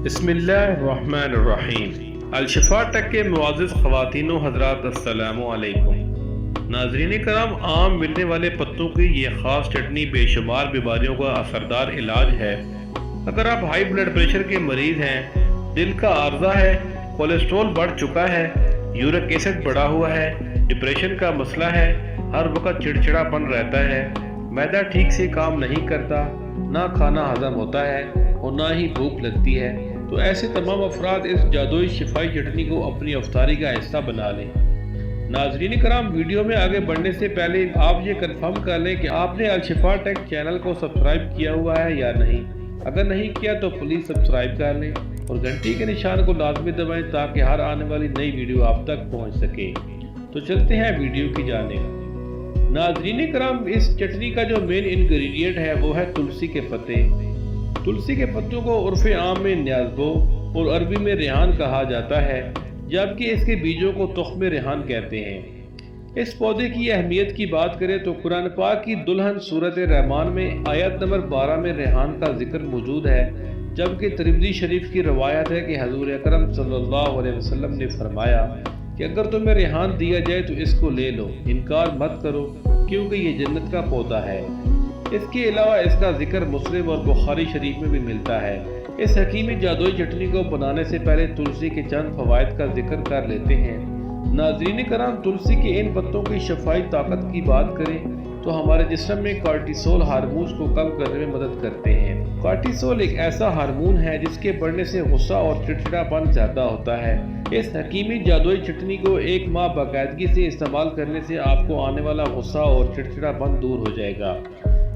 بسم اللہ الرحمن الرحیم۔ الشفا ٹیک کے معزز خواتین و حضرات السلام علیکم۔ ناظرین کرام، عام ملنے والے پتوں کی یہ خاص چٹنی بے شمار بیماریوں کا اثردار علاج ہے۔ اگر آپ ہائی بلڈ پریشر کے مریض ہیں، دل کا عارضہ ہے، کولیسٹرول بڑھ چکا ہے، یورک ایسڈ بڑھا ہوا ہے، ڈپریشن کا مسئلہ ہے، ہر وقت چڑچڑا پن رہتا ہے، معدہ ٹھیک سے کام نہیں کرتا، نہ کھانا ہضم ہوتا ہے اور نہ ہی بھوک لگتی ہے، تو ایسے تمام افراد اس جادوئی شفائی چٹنی کو اپنی افطاری کا حصہ بنا لیں۔ ناظرین کرام، ویڈیو میں آگے بڑھنے سے پہلے آپ یہ کنفرم کر لیں کہ آپ نے الشفا ٹیک چینل کو سبسکرائب کیا ہوا ہے یا نہیں۔ اگر نہیں کیا تو پلیز سبسکرائب کر لیں اور گھنٹی کے نشان کو لازمی دبائیں تاکہ ہر آنے والی نئی ویڈیو آپ تک پہنچ سکے۔ تو چلتے ہیں ویڈیو کی جانب۔ ناظرین کرام، اس چٹنی کا جو مین انگریڈینٹ ہے وہ ہے تلسی کے پتے۔ تلسی کے پتوں کو عرف عام میں نیازبو اور عربی میں ریحان کہا جاتا ہے، جبکہ اس کے بیجوں کو تخم ریحان کہتے ہیں۔ اس پودے کی اہمیت کی بات کریں تو قرآن پاک کی دلہن سورۃ رحمان میں آیت نمبر 12 میں ریحان کا ذکر موجود ہے، جبکہ ترمذی شریف کی روایت ہے کہ حضور اکرم صلی اللہ علیہ وسلم نے فرمایا کہ اگر تمہیں ریحان دیا جائے تو اس کو لے لو، انکار مت کرو، کیونکہ یہ جنت کا پودا ہے۔ اس کے علاوہ اس کا ذکر مسلم اور بخاری شریف میں بھی ملتا ہے۔ اس حکیمی جادوئی چٹنی کو بنانے سے پہلے تلسی کے چند فوائد کا ذکر کر لیتے ہیں۔ ناظرین کرام، تلسی کے ان پتوں کی شفائی طاقت کی بات کریں تو ہمارے جسم میں کارٹیسول ہارمونز کو کم کرنے میں مدد کرتے ہیں۔ کارٹیسول ایک ایسا ہارمون ہے جس کے بڑھنے سے غصہ اور چڑچڑا پن زیادہ ہوتا ہے۔ اس حکیمی جادوئی چٹنی کو 1 ماہ باقاعدگی سے استعمال کرنے سے آپ کو آنے والا غصہ اور چڑچڑا پن دور ہو جائے گا۔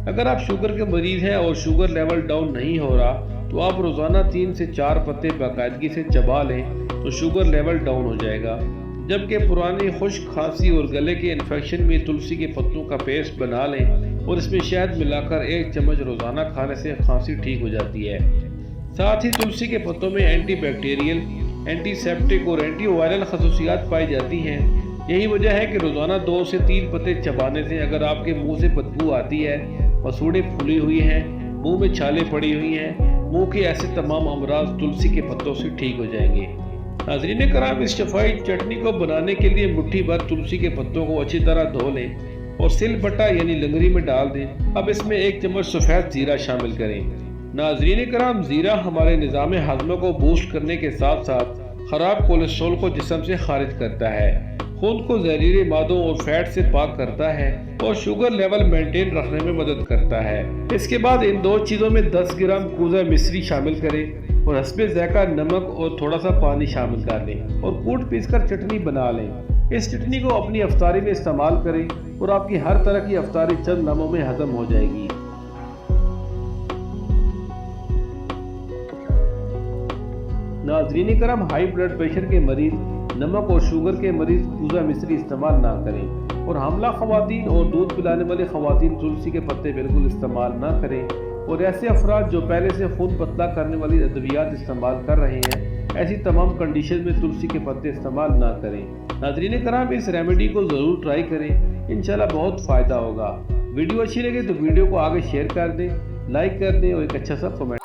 اگر آپ شوگر کے مریض ہیں اور شوگر لیول ڈاؤن نہیں ہو رہا تو آپ روزانہ 3 سے 4 پتے باقاعدگی سے چبا لیں تو شوگر لیول ڈاؤن ہو جائے گا، جبکہ پرانی خشک کھانسی اور گلے کے انفیکشن میں تلسی کے پتوں کا پیسٹ بنا لیں اور اس میں شہد ملا کر 1 چمچ روزانہ کھانے سے کھانسی ٹھیک ہو جاتی ہے۔ ساتھ ہی تلسی کے پتوں میں اینٹی بیکٹیریل، اینٹی سیپٹک اور اینٹی وائرل خصوصیات پائی جاتی ہیں۔ یہی وجہ ہے کہ روزانہ 2 سے 3 پتے چبانے سے اگر آپ کے منہ سے بدبو آتی ہے، مسوڑیں پھولی ہوئی ہیں، منہ میں چھالیں پڑی ہوئی ہیں، منہ کے ایسے تمام امراض تلسی کے پتوں سے ٹھیک ہو جائیں گے۔ ناظرین کرام، اس شفائی چٹنی کو بنانے کے لیے مٹھی بھر تلسی کے پتوں کو اچھی طرح دھو لیں اور سل بٹا یعنی لنگری میں ڈال دیں۔ اب اس میں 1 چمچ سفید زیرہ شامل کریں۔ ناظرین کرام، زیرہ ہمارے نظام ہضم کو بوسٹ کرنے کے ساتھ ساتھ خراب کولیسٹرول کو جسم سے خارج کرتا ہے، خون کو زہریلے مادوں اور فیٹ سے پاک کرتا ہے اور شوگر لیول مینٹین رکھنے میں مدد کرتا ہے۔ اس کے بعد ان 2 چیزوں میں 10 گرام کوزہ مصری شامل کریں اور حسب ذائقہ نمک اور تھوڑا سا پانی شامل کر لیں اور کوٹ پیس کر چٹنی بنا لیں۔ اس چٹنی کو اپنی افطاری میں استعمال کریں اور آپ کی ہر طرح کی افطاری چند لمحوں میں ہضم ہو جائے گی۔ ناظرین کرام، ہائی بلڈ پریشر کے مریض، نمک اور شوگر کے مریض کوزہ مصری استعمال نہ کریں اور حاملہ خواتین اور دودھ پلانے والی خواتین تلسی کے پتے بالکل استعمال نہ کریں، اور ایسے افراد جو پہلے سے خون پتلا کرنے والی ادویات استعمال کر رہے ہیں، ایسی تمام کنڈیشن میں تلسی کے پتے استعمال نہ کریں۔ ناظرین کرام، اس ریمیڈی کو ضرور ٹرائی کریں، انشاءاللہ بہت فائدہ ہوگا۔ ویڈیو اچھی لگے تو ویڈیو کو آگے شیئر کر دیں، لائک کر دیں اور ایک اچھا سا کمنٹ